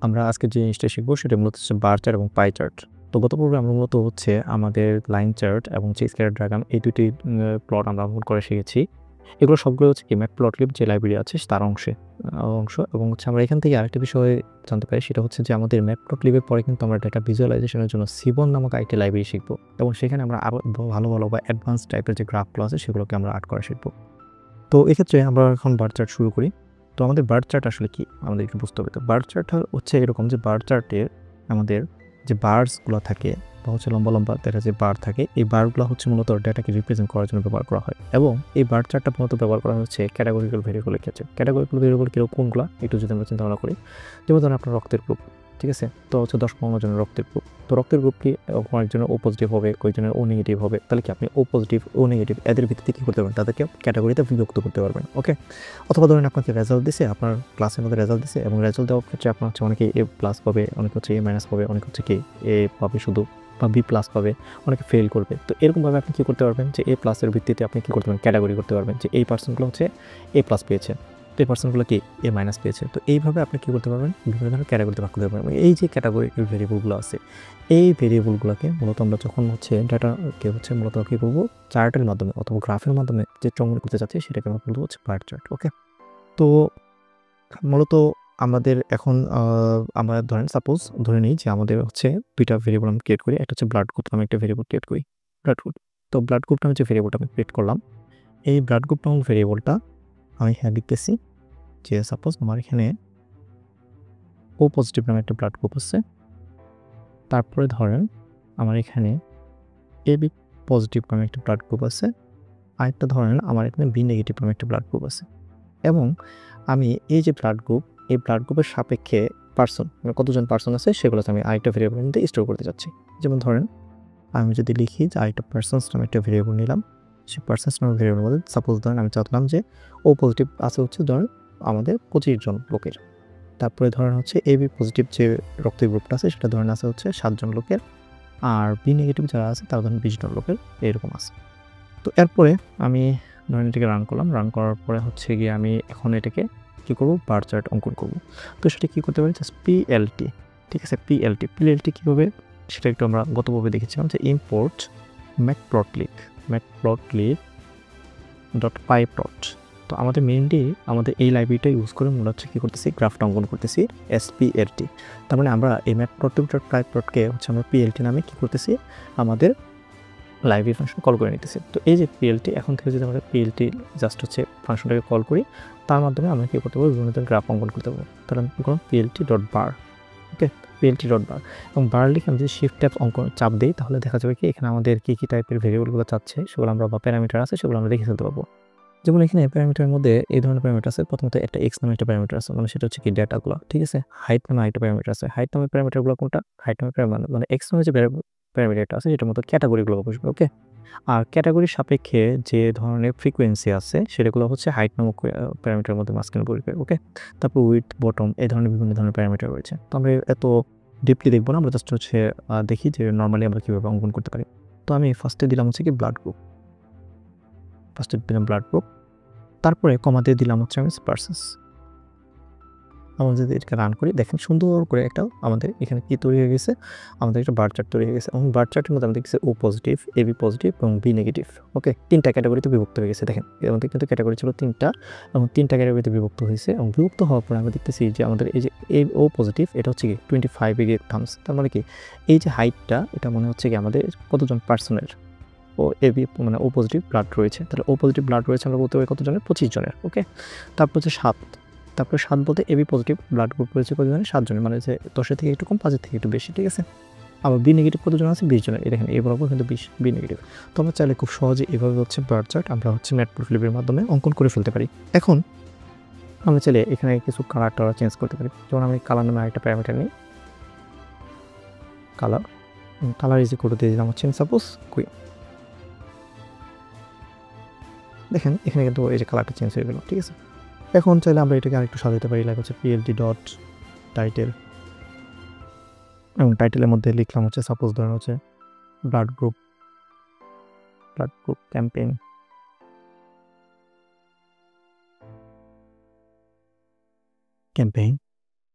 আমরা আজকে যে জিনিসটা শিখবো সেটা মূলত হচ্ছে বার চার্ট এবং পাই চার্ট। তো গত পর্বে আমরা মূলত হচ্ছে আমাদের লাইন চার্ট এবং যে স্কেলার ডায়াগ্রাম এই দুটি প্লট আমরা অঙ্কন করে শিখেছি। এগুলো সবগুলো হচ্ছে কি ম্যাটপ্লটলিব যে লাইব্রেরি আছে তার অংশ এবং হচ্ছে আমরা এখান থেকে আরেকটা বিষয় জানতে পারি, সেটা হচ্ছে যে আমাদের ম্যাটপ্লটলিবের পরে কিন্তু আমরা ডেটা ভিজুয়ালাইজেশনের জন্য সিবন নামক আরেকটি লাইব্রেরি শিখবো এবং সেখানে আমরা আরও ভালো বা অ্যাডভান্স টাইপের যে গ্রাফগুলো আছে সেগুলোকে আমরা আর্ট করা শিখবো। তো এক্ষেত্রে আমরা এখন বার চার্ট শুরু করি। তো আমাদের বার চার্ট আসলে কি আমাদের একটু বুঝতে হবে। তো বার চার্ট হচ্ছে এরকম যে বার চার্টে আমাদের যে বারসগুলো থাকে বা হচ্ছে লম্বা দেখা যে বার থাকে, এই বারগুলো হচ্ছে মূলত ডেটাকে রিপ্রেজেন্ট করার জন্য ব্যবহার করা হয় এবং এই বার চার্টটা মূলত ব্যবহার করা হচ্ছে ক্যাটাগরিক্যাল ভেরিয়েবলের ক্ষেত্রে। ক্যাটাগরিক্যাল ভেরিয়েবল কোনগুলো একটু যদি আমরা চিন্তা ভাবনা করি, যেমন ধরেন আপনার রক্তের গ্রুপ, ঠিক আছে? তো হচ্ছে 10-15 জনের রক্তের গ্রুপ। তো রক্তের গ্রুপ কি কয়েকজনের ও পজিটিভ হবে, কয়েকজনের ও নেগেটিভ হবে। তাহলে কি আপনি ও পজিটিভ, ও নেগেটিভ এদের ভিত্তিতে কী করতে পারবেন? তাদেরকে ক্যাটাগরিতে বিভক্ত করতে পারবেন। ওকে? অথবা ধরেন আপনাকে রেজাল্ট দিছে, আপনার ক্লাসের মধ্যে রেজাল্ট দিছে এবং রেজাল্ট দেওয়ার ক্ষেত্রে আপনার হচ্ছে অনেকে এ প্লাস পাবে, অনেকে হচ্ছে এ মাইনাস পাবে, অনেকে হচ্ছে কি এ পাবে শুধু বা বি প্লাস পাবে, অনেকে ফেল করবে। তো এরকমভাবে আপনি কী করতে পারবেন যে এ প্লাসের ভিত্তিতে আপনি কী করতে পারবেন? ক্যাটাগরি করতে পারবেন যে এই পার্সনগুলো হচ্ছে এ প্লাস পেয়েছে, তো এই পার্সনগুলো কি এ মাইনাস পেয়েছে। তো এইভাবে আপনি কী করতে পারবেন? বিভিন্ন ধরনের ক্যাটাগরিতে ভাগ করতে পারবেন। এই যে ক্যাটাগরি ভেরিয়েবলগুলো আছে, এই ভেরিয়েবলগুলোকে মূলত আমরা যখন হচ্ছে ডাটাকে হচ্ছে মূলত কী করবো? চার্টের মাধ্যমে অথবা গ্রাফের মাধ্যমে যে অঙ্কন করতে চাচ্ছি সেটাকে আমরা বলবো হচ্ছে বার চার্ট। ওকে? তো মূলত আমাদের এখন আমরা ধরেন সাপোজ ধরে নিই যে আমাদের হচ্ছে ২টা ভেরিয়েবল আমি ক্রিয়েট করি। একটা হচ্ছে ব্লাড গ্রুপ নামে একটা ভেরিয়েবল ক্রিয়েট করি। Blood group. তো ব্লাড গ্রুপ নামে যে ভেরিয়েবলটা আমি ক্রিয়েট করলাম, এই ব্লাড গ্রুপ নামক ভেরিয়েবলটা আমি এখানে লিখতেছি যে সাপোজ আমার এখানে ও পজিটিভ নামে একটা ব্লাড গ্রুপ আছে। তারপরে ধরেন আমার এখানে এবি পজিটিভ নামে একটা ব্লাড গ্রুপ আছে। আরেকটা ধরেন আমার এখানে বি নেগেটিভ নামে একটা ব্লাড গ্রুপ আছে এবং আমি এই যে ব্লাড গ্রুপ, এই ব্লাড গ্রুপের সাপেক্ষে পার্সন, কতজন পার্সন আছে সেগুলো আমি আরেকটা ভেরিয়েবলের মধ্যে স্টোর করতে চাচ্ছি। যেমন ধরেন আমি যদি লিখি যে আরেকটা পার্সনস নামে একটা ভেরিয়েবল নিলাম, সেই পার্সনস নামে ভেরিয়েবলের মধ্যে সাপোজ ধরেন আমি চাচ্ছিলাম যে ও পজিটিভ আছে হচ্ছে ধরেন আমাদের 25 জন লোকের। তারপরে ধরেন হচ্ছে এবি পজিটিভ যে রক্তের গ্রুপটা আছে সেটা ধরেন আছে হচ্ছে 7 জন লোকের, আর বি নেগেটিভ যারা আছে তারা ধরেন 20 জন লোকের, এরকম আছে। তো এরপরে আমি ধরেন এটাকে রান করলাম। রান করার পরে হচ্ছে গিয়ে আমি এখন এটাকে কী করব? বার চার্ট অঙ্কন করব। তো সেটা কী করতে পারি? জাস্ট পিএলটি, ঠিক আছে? পিএলটি কী হবে? সেটা একটু আমরা গত পর্বে দেখেছিলাম যে ইম্পোর্ট ম্যাটপ্লটলিব ডট পাইপ্লট। তো আমাদের মেইনলি আমাদের এই লাইব্রেরিটা ইউজ করে মূলত হচ্ছে কী করতেছি? গ্রাফটা অঙ্কন করতেছি এসপিএলটি। তার মানে আমরা এই ম্যাটপ্লটলিব ডট পাইপ্লটকে হচ্ছে আমরা পিএলটি নামে কী করতেছি? আমাদের লাইব্রেরি ফাংশন কল করে নিতেছি। তো এই যে পিএলটি, এখন থেকে যদি আমরা পিএলটি জাস্ট হচ্ছে ফাংশনটাকে কল করি, তার মাধ্যমে আমরা কী করতে পারবো? বিভিন্ন ধরনের গ্রাফ অঙ্কন করতে পারবো। তাহলে আমি কী করলাম? পিএলটি ডট বার। ওকে? পিএলটি ডট বার এবং বার লিখে আমি যদি শিফট ট্যাব চাপ দিই, তাহলে দেখা যাবে কি এখানে আমাদের কী টাইপের ভেরিয়েবলগুলো চাচ্ছে সেগুলো আমরা বা প্যারামিটার আছে সেগুলো আমরা দেখে ফেলতে পারবো। যেমন এখানে প্যারামিটারের মধ্যে এই ধরনের প্যারামিটার আছে। প্রথমত একটা এক্স নামে একটা প্যারামিটার আছে, মানে সেটা হচ্ছে কি ডেটাগুলো, ঠিক আছে? হাইট নামে আরেকটা প্যারামিটার আছে। হাইট নামের প্যারামিটারগুলো কোনটা? হাইট নামের মানে এক্স নামে যে প্যারামিটারটা আছে সেটার মধ্যে ক্যাটাগরিগুলো বসবে। ওকে? আর ক্যাটাগরির সাপেক্ষে যে ধরনের ফ্রিকোয়েন্সি আছে সেগুলো হচ্ছে হাইট নামক প্যারামিটারের মধ্যে মাঝখানে পড়বে। ওকে? তারপর উইডথ, বটম এই ধরনের বিভিন্ন ধরনের প্যারামিটার রয়েছে। তো আমরা এত ডিপলি দেখব না, আমরা জাস্ট হচ্ছে দেখি যে নরমালি আমরা কীভাবে অঙ্কন করতে পারি। তো আমি ফার্স্টে দিলাম হচ্ছে কি ব্লাড গ্রুপ। তারপরে কমা দিয়ে দিলাম হচ্ছে আমি পার্সনস। আমরা যদি এটাকে রান করি, দেখেন সুন্দর করে একটা আমাদের এখানে কি তৈরি হয়ে গেছে? আমাদের একটা বার চার্ট তৈরি হয়ে গেছে এবং বার চার্টের মধ্যে আমাদের দেখছি ও পজিটিভ, এবি পজিটিভ এবং বি নেগেটিভ। ওকে? 3টা ক্যাটাগরিতে বিভক্ত হয়ে গেছে। দেখেন এর মধ্যে কিন্তু ক্যাটাগরি ছিল 3টা এবং 3টা ক্যাটাগরিতে বিভক্ত হয়েছে এবং বিভক্ত হওয়ার পরে আমরা দেখতেছি যে আমাদের এই যে ও পজিটিভ এটা হচ্ছে কি 25 এ গিয়ে থামস। তার মানে কি এই যে হাইটটা এটা মনে হচ্ছে কি আমাদের কতজন পার্সনের ও এবি মানে ও পজিটিভ ব্লাড রয়েছে। তাহলে ও পজিটিভ ব্লাড রয়েছে আমরা বলতে পারি কতজনের? 25 জনের। ওকে? তারপর হচ্ছে 7, তারপরে 7 বলতে এবি পজিটিভ ব্লাড গ্রুপ রয়েছে কতজনের? 7 জনের, মানে যে 10 এর থেকে একটু কম, 5 এর থেকে একটু বেশি, ঠিক আছে? আবার বি নেগেটিভ কতজন আছে? 20 জনের। এই দেখেন এ বরাবর কিন্তু 20 বি নেগেটিভ। তো আমরা চাইলে খুব সহজে এভাবে হচ্ছে বার চার্ট আমরা হচ্ছে ম্যাটপ্লটলিবের মাধ্যমে অঙ্কন করে ফেলতে পারি। এখন আমরা চাইলে এখানে কিছু কালার চেঞ্জ করতে পারি। যেমন আমি কালার নামে আরেকটা প্যারামিটার নিই, কালার ইজ ইকুয়াল টু দিয়ে দিলাম হচ্ছে সাপোজ কুইন। দেখেন এখানে কিন্তু এই যে কালারটা চেঞ্জ হয়ে গেল, ঠিক আছে? এখন চাইলে আমরা এটাকে আরেকটু সাজাতে পারি, লাইক হচ্ছে পিএলটি ডট টাইটেল এবং টাইটেলের মধ্যে লিখলাম হচ্ছে সাপোজ ধরেন হচ্ছে ব্লাড গ্রুপ ক্যাম্পেইন।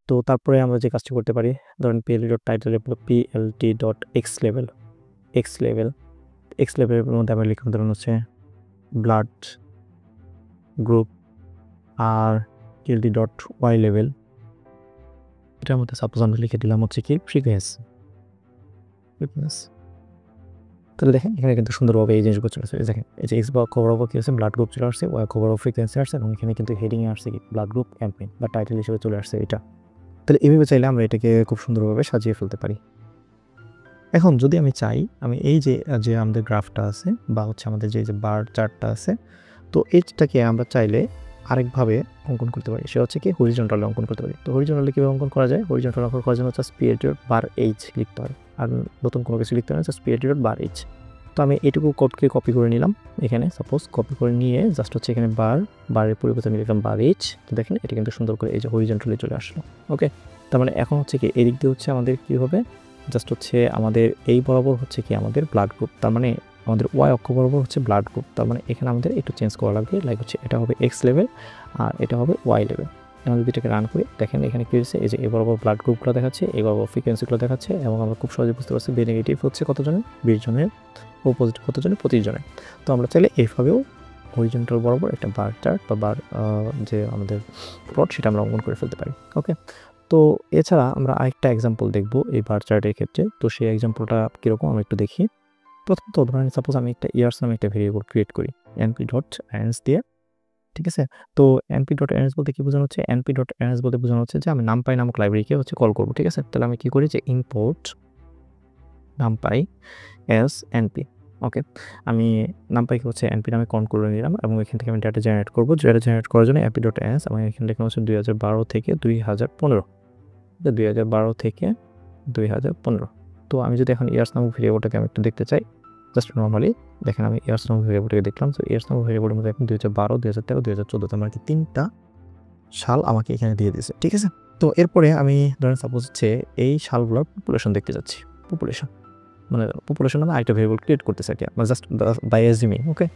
তো তারপরে আমরা যে কাজটি করতে পারি, ধরেন PLT dot title PLT dot x লেভেলের মধ্যে আমরা লিখলাম ধরুন হচ্ছে ব্লাড গ্রুপ, আর পিএলটি ডট ওয়াই লেভেল, এটার মধ্যে সাপোজ আমরা লিখে দিলাম হচ্ছে কি ফ্রিকোয়েন্সি। তাহলে দেখেন এখানে কিন্তু সুন্দরভাবে এই জিনিসগুলো চলে আসছে। দেখেন এই যে এক্স বরাবর কি আছে ব্লাড গ্রুপ চলে আসছে, ওয়াই বরাবর ফ্রিকোয়েন্সি আসছে, এবং এখানে কিন্তু হেডিংয়ে আসছে কি ব্লাড গ্রুপ ক্যাম্পেইন বা টাইটেল হিসেবে চলে আসছে এটা। তাহলে এইভাবে চাইলে আমরা এটাকে খুব সুন্দরভাবে সাজিয়ে ফেলতে পারি। এখন যদি আমি চাই, আমি এই যে আমাদের গ্রাফটা আছে বা হচ্ছে আমাদের যে বার চার্টটা আছে, তো এইটাকে আমরা চাইলে আরেকভাবে অঙ্কন করতে পারি, সেটা হচ্ছে কি হরিজন্টালে অঙ্কন করতে পারি। তো হরিজন্টালে কীভাবে অঙ্কন করা যায়, হরিজন্টাল অঙ্কন করার জন্য হচ্ছে পিএলটি ডট বার এইচ লিখতে হয়, আর নতুন কোনো কিছু লিখতে হয় না, জাস্ট পিএলটি ডট বার এইচ। তো আমি এটুকু কোডকে কপি করে নিলাম, এখানে সাপোজ কপি করে নিয়ে জাস্ট হচ্ছে এখানে বারের পরিবর্তে আমি লিখলাম বার এইচ। তো দেখেন এটা কিন্তু সুন্দর করে এই যে হরিজন্টালি চলে আসলো। ওকে, তার মানে এখন হচ্ছে কি এদিক দিয়ে হচ্ছে আমাদের কী হবে, জাস্ট হচ্ছে আমাদের এই বরাবর হচ্ছে কি আমাদের ব্লাড গ্রুপ, তার মানে আমাদের ওয়াই অক্ষ বরাবর হচ্ছে ব্লাড গ্রুপ, তার মানে এখানে আমাদের একটু চেঞ্জ করা লাগবে, লাইক হচ্ছে এটা হবে এক্স লেভেল আর এটা হবে ওয়াই লেভেল। আমরা যদি এটাকে রান করি দেখেন এখানে কী হয়েছে, এই যে এই বরাবর ব্লাড গ্রুপগুলো দেখাচ্ছে, এই বরাবর ফ্রিকোয়েন্সিগুলো দেখাচ্ছে, এবং আমরা খুব সহজে বুঝতে পারছি নেগেটিভ হচ্ছে কতজনের 20 জনের, ও পজিটিভ কতজনের 25 জনের। তো আমরা চাইলে এইভাবেও হরিজন্টাল বরাবর একটা বার চার্ট বা বার যে আমাদের প্লট সেটা আমরা অঙ্কন করে ফেলতে পারি। ওকে, তো এছাড়া আমরা আরেকটা এক্সাম্পল দেখব এই বার চার্টের ক্ষেত্রে। তো সেই এক্সাম্পলটা কীরকম আমরা একটু দেখি। প্রথমত ধরেন সাপোজ আমি একটা ইয়ার্স নামে একটা ভেরিয়েবল ক্রিয়েট করি np ডট অ্যারেঞ্জ দিয়ে, ঠিক আছে। তো np ডট অ্যারেঞ্জ বলতে কি বোঝানো হচ্ছে, np ডট অ্যারেঞ্জ বলতে বোঝানো হচ্ছে যে আমি নামপাই নামক লাইব্রেরিকে হচ্ছে কল করবো, ঠিক আছে। তাহলে আমি কি করি যে ইম্পোর্ট নামপাই এস np। ওকে, আমি নামপাইকে হচ্ছে np নামে কল করে নিলাম, এবং এখান থেকে আমি ডাটা জেনারেট করবো। ডাটা জেনারেট করার জন্য np ডট অ্যারেঞ্জ আমি এখানে লিখলাম হচ্ছে 2012 থেকে 2015, 2012 থেকে 2015। তো আমি যদি এখন ইয়ার্স নামক ভেরিয়েবলটাকে আমি একটু দেখতে চাই, জাস্ট নর্মালি দেখেন আমি ইয়ার্স নামক ভেরিয়েবলটাকে দেখলাম। তো ইয়ার্স নামক ভেরিয়েবলের মধ্যে এখন 2012, 2013, 2014, তার মানে কি 3টা সাল আমাকে এখানে দিয়ে দিয়েছে, ঠিক আছে। তো এরপরে আমি ধরেন সাপোজ হচ্ছে এই সালগুলোর পপুলেশন দেখতে যাচ্ছি, পপুলেশন নামে আরেকটা ভেরিয়েবল ক্রিয়েট করতে চাই মানে জাস্ট বাই অ্যাজিউমিং। ওকে,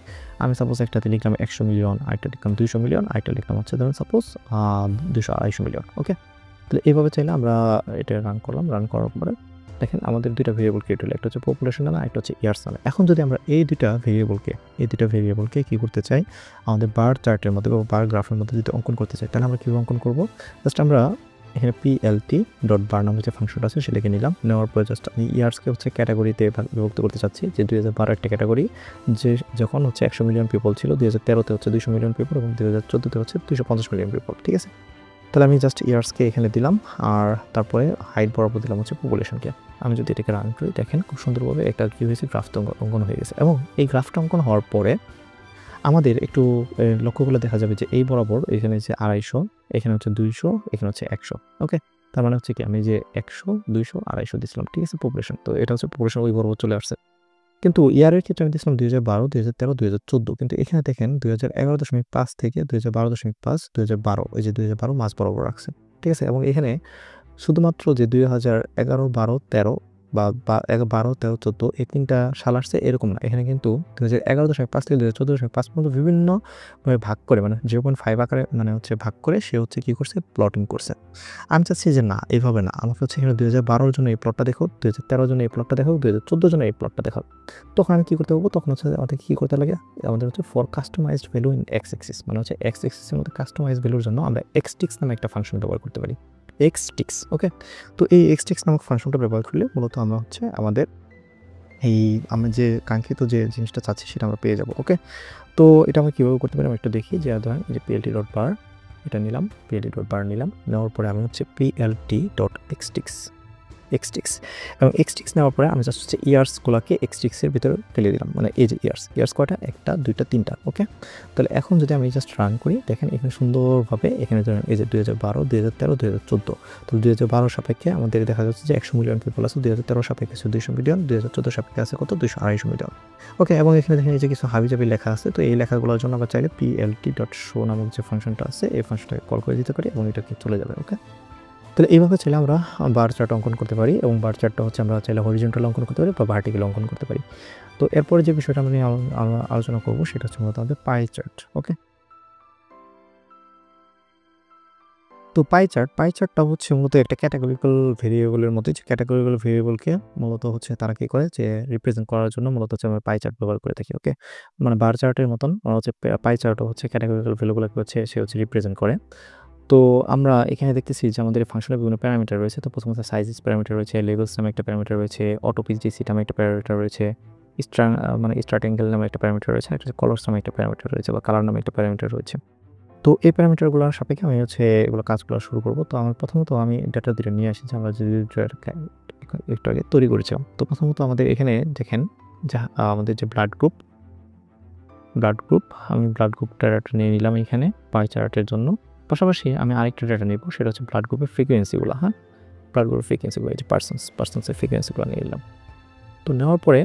আমি সাপোজ একটাতে লিখলাম 100 মিলিয়ন, আরেকটা লিখলাম 200 মিলিয়ন, আরেকটা লিখলাম হচ্ছে ধরেন সাপোজ 200-250 মিলিয়ন। ওকে, তাহলে এইভাবে চাইলে আমরা এটা রান করলাম, রান করার পরে দেখেন আমাদের দুইটা ভেরিয়েবল ক্রিয়েট হলো, একটা হচ্ছে পপুলেশন নামে, একটা হচ্ছে ইয়ার্স নামে। এখন যদি আমরা এই দুইটা ভেরিয়েবলকে কী করতে চাই, আমাদের বার চার্টের মধ্যে বা বার গ্রাফের মধ্যে যদি অঙ্কন করতে চাই, তাহলে আমরা কীভাবে অঙ্কন করবো, জাস্ট আমরা এখানে পিএলটি ডট বার নামে যে ফাংশনটা আছে সেটাকে নিলাম, নেওয়ার পরে জাস্ট আমি ইয়ার্সকে হচ্ছে ক্যাটাগরিতে বিভক্ত করতে চাচ্ছি, যে 2012 একটা ক্যাটাগরি, যে যখন হচ্ছে 100 মিলিয়ন পিপল ছিল, 2013-তে হচ্ছে 200 মিলিয়ন পিপল, এবং 2014-তে হচ্ছে 250 মিলিয়ন পিপল, ঠিক আছে। তাহলে আমি জাস্ট ইয়ার্সকে এখানে দিলাম, আর তারপরে হাইট বরাবর দিলাম হচ্ছে পপুলেশনকে। আমি যদি এটাকে রান করি দেখেন খুব সুন্দরভাবে একটা কী হয়েছে, গ্রাফটা অঙ্কন হয়ে গেছে। এবং এই গ্রাফটা অঙ্কন হওয়ার পরে আমাদের একটু লক্ষ্য করলে দেখা যাবে যে এই বরাবর এখানে যে 250, এখানে হচ্ছে 200, এখানে হচ্ছে 100। ওকে, তার মানে হচ্ছে কি আমি যে 100, 200, 250 দিয়েছিলাম, ঠিক আছে পপুলেশন। তো এটা হচ্ছে পপুলেশন ওই বরাবর চলে আসছে। কিন্তু ইয়ারের ক্ষেত্রে আমি দিয়েছিলাম 2012, 2013, 2014, কিন্তু এখানে দেখেন 2011.5 থেকে 2012.5, 2012, এই যে 2012 মাঝ বরাবর রাখছে, ঠিক আছে। এবং এখানে শুধুমাত্র যে 2011, 12, 13 বা 12, 13, 14 এই 3টা সাল আসছে এরকম না, এখানে কিন্তু 2011.5 থেকে 2014.5 পর্যন্ত বিভিন্নভাবে ভাগ করে, মানে 0.5 আকারে মানে হচ্ছে ভাগ করে সে হচ্ছে কী করছে, প্লটিং করছে। আমি চাচ্ছি যে না, এইভাবে না, আমাকে হচ্ছে এখানে 2012 জন্য এই প্লটটা দেখো, 2013 জন্য এই প্লটটা দেখো, 2014 জন্য এই প্লটটা দেখো। তখন আমি কী করতে পারবো, তখন হচ্ছে আমাদের কী করতে লাগে, আমাদের হচ্ছে for customised value in X axis, মানে হচ্ছে এক্স এক্সিসের মধ্যে কাস্টমাইজ ভ্যালুর জন্য আমরা এক্সটিক্স নামে একটা ফাংশন ব্যবহার করতে পারি, এক্সটিক্স। ওকে, তো এই এক্সটিক্স নামক ফাংশনটা ব্যবহার করলে মূলত আমরা হচ্ছে আমাদের আমরা যে কাঙ্ক্ষিত যে জিনিসটা চাচ্ছি সেটা আমরা পেয়ে যাব। ওকে, তো এটা আমরা কীভাবে করতে পারি আমরা একটু দেখি। যে ধরেন যে পিএলটি ডট বার এটা নিলাম, পিএলটি ডট বার নিলাম, নেওয়ার পরে আমি হচ্ছে পিএলটি ডট এক্সটিক্স এবং এক্সটিক্স নেওয়ার পরে আমি জাস্ট হচ্ছে ইয়ার্সগুলোকে এক্সটিক্সের ভিতরে ফেলে দিলাম, মানে এই যে ইয়ার্স কয়টা, 1টা 2টা 3টা। ওকে, তাহলে এখন যদি আমি জাস্ট রান করি দেখেন এখানে সুন্দরভাবে এখানে ধরেন এই যে 2012, 2013, 2014, তো 2012 সাপেক্ষে আমাদের দেখা যাচ্ছে যে 100 মিলিয়ন পিপল আছে, 2013 সাপেক্ষে আছে 200 মিলিয়ন, 2014 সাপেক্ষে আছে কত, 200-250 মিলিয়ন। ওকে, এবং এখানে দেখেন এই যে কিছু হাবিজাবি লেখা আছে, তো এই লেখাগুলোর জন্য আমরা চাইলে পিএলটি ডট শো নামক যে ফাংশনটা আছে এই ফাংশনটাকে কল করে দিতে পারি এবং এটাকে চলে যাবে। ওকে, তাহলে এইভাবে চাইলে আমরা বার চার্ট অঙ্কন করতে পারি, এবং বার চার্টটা হচ্ছে আমরা চাইলে হরিজন্টাল অঙ্কন করতে পারি বা ভার্টিক্যাল অঙ্কন করতে পারি। তো এরপরে যে বিষয়টা আমরা নিয়ে আলোচনা করবো সেটা হচ্ছে মূলত আমাদের পাই চার্ট। ওকে, তো তো পাই চার্টটা হচ্ছে মূলত একটা ক্যাটাগরিক্যাল ভেরিয়েবলের মধ্যে, যে ক্যাটাগরিক্যাল ভেরিয়েবলকে মূলত হচ্ছে তারা কি করে যে রিপ্রেজেন্ট করার জন্য মূলত হচ্ছে আমরা পাই চার্ট ব্যবহার করে থাকি। ওকে, মানে বার চার্টের মতন হচ্ছে পাই চার্টও হচ্ছে ক্যাটাগরিক্যাল ভ্যালুগুলোকে হচ্ছে সে হচ্ছে রিপ্রেজেন্ট করে। তো আমরা এখানে দেখতেছি যে আমাদের ফাংশনের বিভিন্ন প্যারামিটার রয়েছে। তো প্রথমত সাইজেস প্যারামিটার রয়েছে, লেভেলস নামে একটা প্যারামিটার রয়েছে, অটো পিজিসি নামে একটা প্যারামিটার রয়েছে, মানে স্টার্ট অ্যাঙ্গেল নামে একটা প্যারামিটার রয়েছে, একটা কালার্স নামে একটা প্যারামিটার রয়েছে বা কালার নামে একটা প্যারামিটার রয়েছে। তো এই প্যারামিটারগুলোর সাপেক্ষে আমি হচ্ছে এগুলো কাজগুলো শুরু করব। তো আমি প্রথমত ডাটা দুটো নিয়ে আসি যে আমরা যে একটু আগে তৈরি করেছিলাম। তো প্রথমত আমাদের এখানে দেখেন যে আমাদের যে ব্লাড গ্রুপ, আমি ব্লাড গ্রুপ ডাটা নিয়ে নিলাম এখানে পাই চার্টের জন্য। পাশাপাশি আমি আরেকটা ডাটা নেব, সেটা হচ্ছে ব্লাড গ্রুপের ফ্রিকোয়েন্সিগুলো। হ্যাঁ, ব্লাড গ্রুপের ফ্রিকোয়েন্সিগুলো, এই যে পার্সনসের ফ্রিকোয়েন্সিগুলো নিয়ে নিলাম। তো নেওয়ার পরে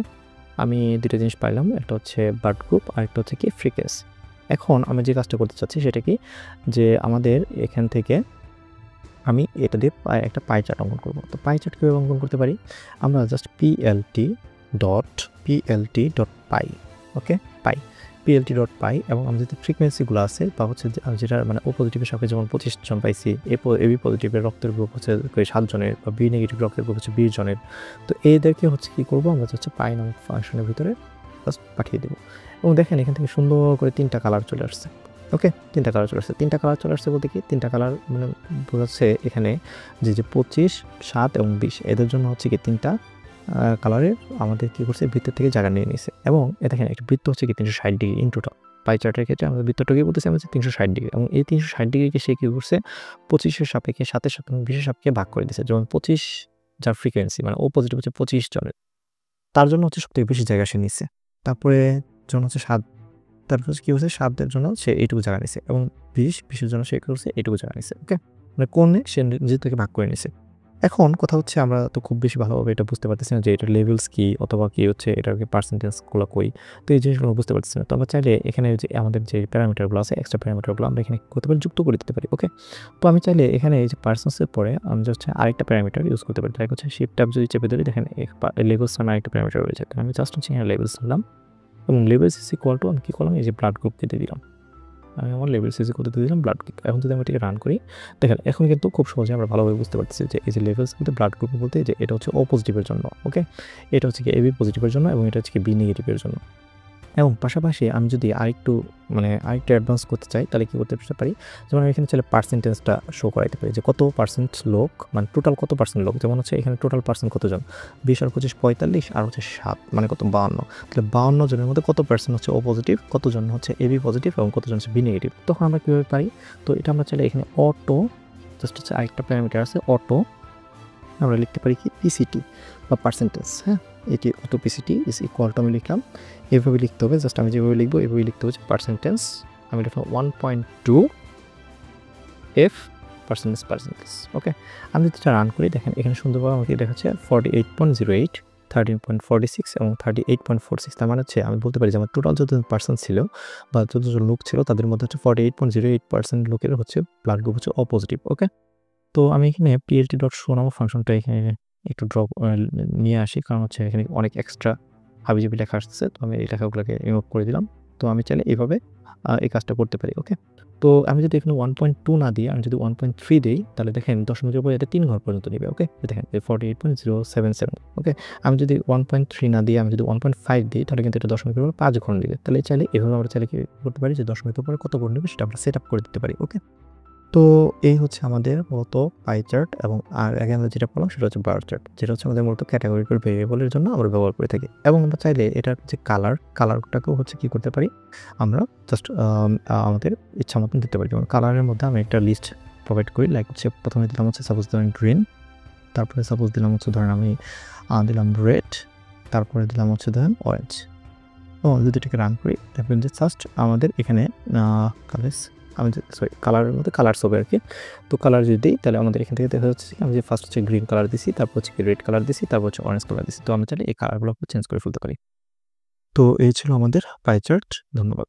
আমি দুটো জিনিস পাইলাম, একটা হচ্ছে ব্লাড গ্রুপ আর একটা হচ্ছে কি ফ্রিকোয়েন্সি। এখন আমি যে কাজটা করতে চাচ্ছি সেটা কি, যে আমাদের এখান থেকে আমি এটা দিয়ে একটা পাই চার্ট অঙ্কন করব। তো পাই চার্ট কীভাবে অঙ্কন করতে পারি, আমরা জাস্ট পিএলটি ডট পাই, ওকে, পিএলটি ডট পাই, এবং আমি যদি ফ্রিকোয়েন্সিগুলো আছে বা হচ্ছে যেটা মানে ও পজিটিভের সাথে যেমন 25 জন পাইছি, এবি পজিটিভের রক্তের গ্রুপ হচ্ছে 7 জনের, বা বি নেগেটিভ রক্তের গ্রুপ হচ্ছে 20 জনের। তো এদেরকে হচ্ছে কী করবো, আমরা হচ্ছে পাই নামক ফাংশনের ভিতরে জাস্ট পাঠিয়ে দেবো। এবং দেখেন এখান থেকে সুন্দর করে 3টা কালার চলে আসছে। ওকে, 3টা কালার চলে আসছে। 3টা কালার চলে আসছে বলতে কি, 3টা কালার মানে বোঝাচ্ছে এখানে যে 25, 7 এবং 20 এদের জন্য হচ্ছে কি 3টা কালারের আমাদের কী করছে, বৃত্তের থেকে জায়গা নিয়ে নিয়েছে। এবং দেখেন একটা বৃত্ত হচ্ছে কি 360 ডিগ্রি ইন টোটাল। পাই চার্টের ক্ষেত্রে আমাদের বৃত্তটাকে বলতেছি আমরা 360 ডিগ্রি, এবং এই 360 ডিগ্রিকে সে কী করছে 25-এর সাপেক্ষে, 7-এর সাপেক্ষে, 20-এর সাপেক্ষে ভাগ করে দিয়েছে। যেমন 25 যার ফ্রিকোয়েন্সি মানে ও পজিটিভ হচ্ছে 25 জনের, তার জন্য হচ্ছে সবথেকে বেশি জায়গা সে নিচ্ছে। তারপরে জন্য হচ্ছে 7, তারপর কী হচ্ছে 7-এর জন্য সে এইটুকু জায়গা নিছে, এবং 20-এর জন্য সে কী করছে এইটুকু জায়গা নিছে। ওকে, মানে কোণে সে নিজে থেকে ভাগ করে নিছে। এখন কথা হচ্ছে আমরা তো খুব বেশি ভালোভাবে এটা বুঝতে পারতেছি না যে এটার লেভেলস কী, অথবা কী হচ্ছে এটাকে পার্সেন্টেজগুলো কই। তো এই জিনিসগুলো বুঝতে পারতেছি না। তো আমরা চাইলে এখানে যে আমাদের যে প্যারামিটারগুলো আছে, এক্সট্রা প্যারামিটারগুলো আমরা এখানে করতে পারি, যুক্ত করে দিতে পারি। ওকে, তো আমি চাইলে এখানে এই যে পার্সেন্সের পরে আমি হচ্ছে আরেকটা প্যারামিটার ইউজ করতে পারি। তাই হচ্ছে শিফট ট্যাব যদি চেপে ধরি, দেখেন লেভেলস নামে আরেকটা প্যারামিটার রয়েছে। আমি জাস্ট হচ্ছে এখানে লেভেলস নিলাম, এবং লেভেলস ইজ ইকুয়াল টু আমি কী করলাম, এই যে ব্লাড গ্রুপকে দিয়ে দিলাম। আমি আমার লেভেলস ইজ ইকুয়াল টু দিয়ে দিলাম ব্লাড গ্রুপ। এখন যদি আমি এটাকে রান করি, দেখেন এখন কিন্তু খুব সহজে আমরা ভালোভাবে বুঝতে পারতেছি যে এই যে লেভেলস কিন্তু ব্লাড গ্রুপ বলতে যে এটা হচ্ছে ও পজিটিভের জন্য। ওকে, এটা হচ্ছে কি এবি পজিটিভের জন্য, এবং এটা হচ্ছে কি বি নেগেটিভের জন্য। এবং পাশাপাশি আমি যদি আরেকটু অ্যাডভান্স করতে চাই, তাহলে কী করতে পারি, যেমন আমি এখানে চাইলে পার্সেন্টেজটা শো করাইতে পারি যে কত পার্সেন্ট লোক, মানে টোটাল কত পার্সেন্ট লোক, যেমন হচ্ছে এখানে টোটাল পার্সেন্ট কতজন, 20 আর 25 45, আর হচ্ছে 7 মানে কত 52। তাহলে 52 জনের মধ্যে কত পার্সেন্ট হচ্ছে ও পজিটিভ, কতজন হচ্ছে এবি পজিটিভ, এবং কতজন হচ্ছে বি নেগেটিভ। তখন আমরা কীভাবে পারি, তো এটা আমরা চাইলে এখানে অটো, জাস্ট হচ্ছে আরেকটা প্যারামিটার আছে অটো, আমরা লিখতে পারি কি পিসিটি বা পার্সেন্টেজ। হ্যাঁ, এটি auto PCT is equal to আমি লিখলাম, এভাবে লিখতে হবে, জাস্ট আমি যেভাবে লিখবো এভাবে লিখতে হবে, পার্সেন্টেজ আমি লিখলাম 1.2 এফ পার্সেন্টেজ। ওকে, আমি যদি এটা রান করি, দেখেন এখানে সুন্দরভাবে আমাকে দেখাচ্ছে 48.08, 13.46 এবং 38.46। তার মানে হচ্ছে আমি বলতে পারি যে আমার টোটাল যতজন পার্সন ছিল বা যতজন লোক ছিল তাদের মধ্যে হচ্ছে 48.08% লোকের হচ্ছে ব্লাড গ্রুপ হচ্ছে ও পজিটিভ। ওকে, তো আমি এখানে পিএলটি ডট শো নামক ফাংশনটা এখানে একটু ড্রপ নিয়ে আসি, কারণ হচ্ছে এখানে অনেক এক্সট্রা হাবিজাবি লেখা আসছে। তো আমি এই লেখাগুলোকে রিমুভ করে দিলাম। তো আমি চাইলে এইভাবে এই কাজটা করতে পারি। ওকে, তো আমি যদি এখানে 1.2 না দিই, আমি যদি 1.3 দিই, তাহলে দেখেন দশমিকের পরে এটা 3 ঘর পর্যন্ত নেবে। ওকে, দেখেন 48.077। ওকে, আমি যদি 1.3 না দিয়ে আমি যদি 1.5 দিই, তাহলে কিন্তু এটা দশমিকের পরে 5 ঘর নেবে। তাহলে চাইলে এভাবে আমরা চাইলে কি করতে পারি যে দশমিকের পরে কত ঘর নেবে সেটা আমরা সেট আপ করে দিতে পারি। ওকে, তো এই হচ্ছে আমাদের মূলত পাই চার্ট, এবং আর আগে আমরা যেটা বললাম সেটা হচ্ছে বার চার্ট, যেটা হচ্ছে আমাদের মূলত ক্যাটাগরিক্যাল ভেরিয়েবলের জন্য আমরা ব্যবহার করে থাকি। এবং আমরা চাইলে এটার যে কালারটাকেও হচ্ছে কী করতে পারি, আমরা জাস্ট আমাদের ইচ্ছা মতন দিতে পারি। যেমন কালারের মধ্যে আমি একটা লিস্ট প্রোভাইড করি, লাইক হচ্ছে প্রথমে দিলাম হচ্ছে সাপোজ ধরেন গ্রিন, তারপরে সাপোজ দিলাম হচ্ছে ধরেন আমি দিলাম রেড, তারপরে দিলাম হচ্ছে ধরেন অরেঞ্জ। ও যদি এটাকে রান করি, দেখবেন যে জাস্ট আমাদের এখানে কালারের মধ্যে কালার হবে আর কি। তো কালার যদি দিই, তাহলে আমাদের এখান থেকে দেখা যাচ্ছে আমি যে ফার্স্ট হচ্ছে গ্রিন কালার দিছি, তারপর হচ্ছে রেড কালার দিছি, তারপর হচ্ছে অরেঞ্জ কালার দিছি। তো আমরা চাইলে এই কালারগুলো চেঞ্জ করে ফেলতে পারি। তো এই ছিল আমাদের পাই চার্ট। ধন্যবাদ।